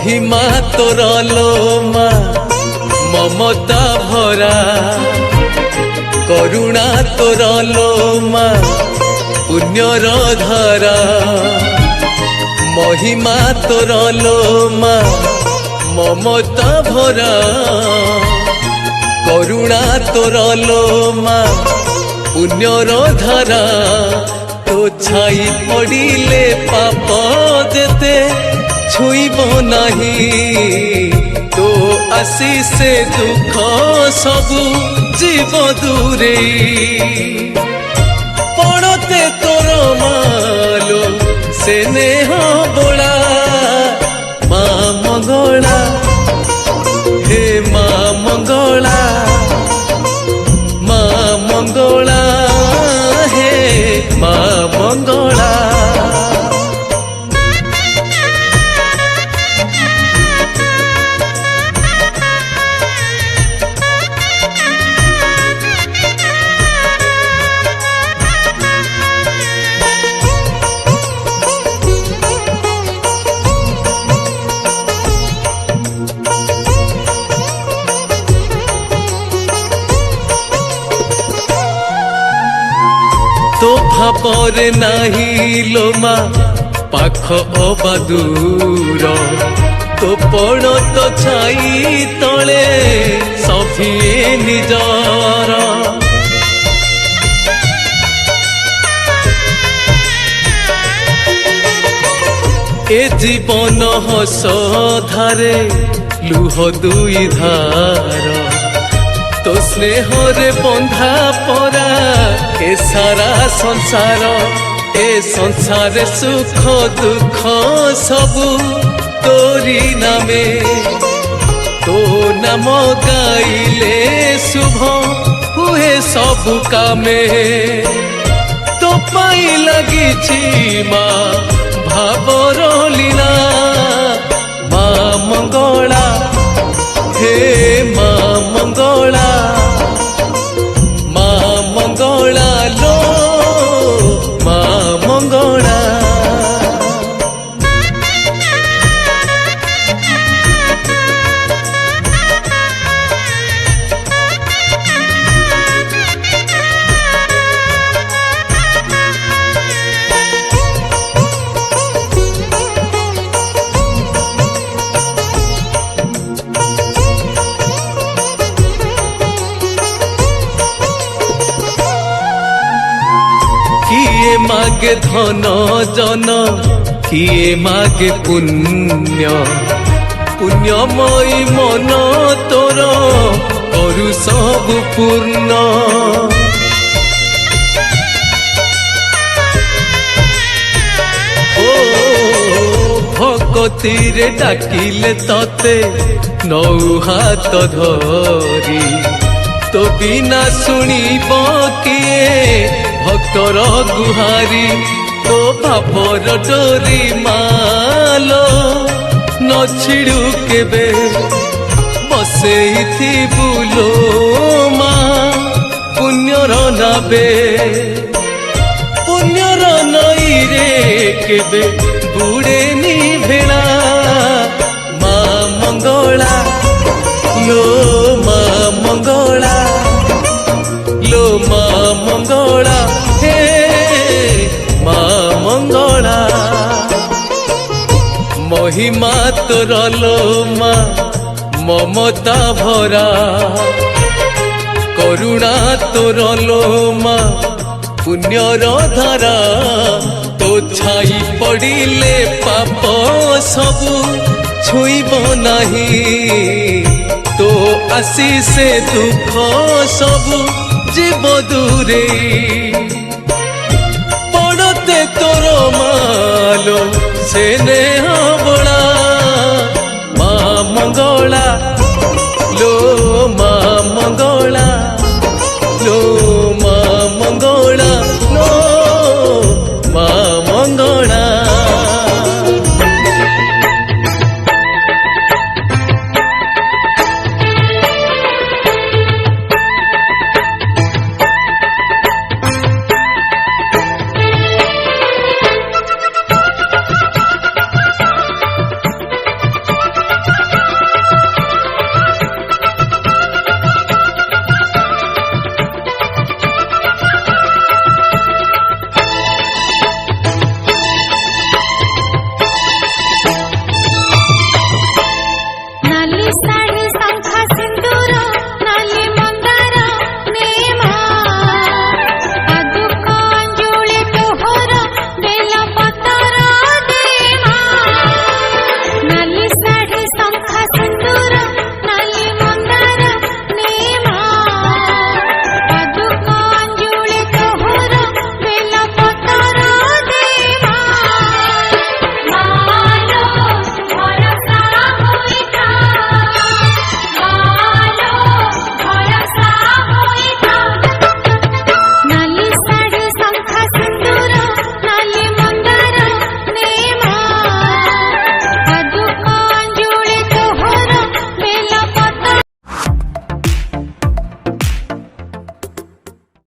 महिमा तोर लो मा ममता भरा करुणा तोर लो मा पुण्यर धारा महिमा तोर लो मा ममता भरा करुणा तोर लो मा पुण्यर धारा तो छाई पड़िले पाप जेते छुईब नहीं तो आशीष दुख सबू जीव दूरे पड़ते तोर मालो से नेह बोला माँ मंगला हे माँ मंगला माँ मंगला हे माँ मंगला तो भावर नाही लो मा पाख अबा दूर तो पण तो छाई तले सफिए निजर ए जीवन हस धारे लुह दुई धार तो स्नेह रे बंधा परा ए सारा संसार ए संसार सुख दुख सबू तोरी नामे तो नाम गाइले शुभ हुए सबु कामे तो पाई लगी माँ भावर लीला माँ मंगला हे माँ मंगला माँ मंगला लो माँ मंगला किए मागे धन जन किए मागे पुण्य पुण्यमयी मन तोर करु सब पूर्ण ओ भक्ति रे डाकिले तते नौ हाथ धरी तो बिना सुनिब किए भक्तर गुहारी तो भावर डोरी मालो न छिड़ू केबे बसेई बुलो माँ पुण्यर नाबे पुण्यर नई रे केबे बुड़े नी भेला माँ मंगला लो माँ मंगला लो माँ मंगला हे माँ मंगला महिमा तोर लो माँ ममता भरा करुणा तोर लो माँ पुण्यर धारा तो छाई पड़िले पाप सबू छुईब नहीं तो आशीष दुख सबू जीव दूरे पड़ते तोर मालो से ने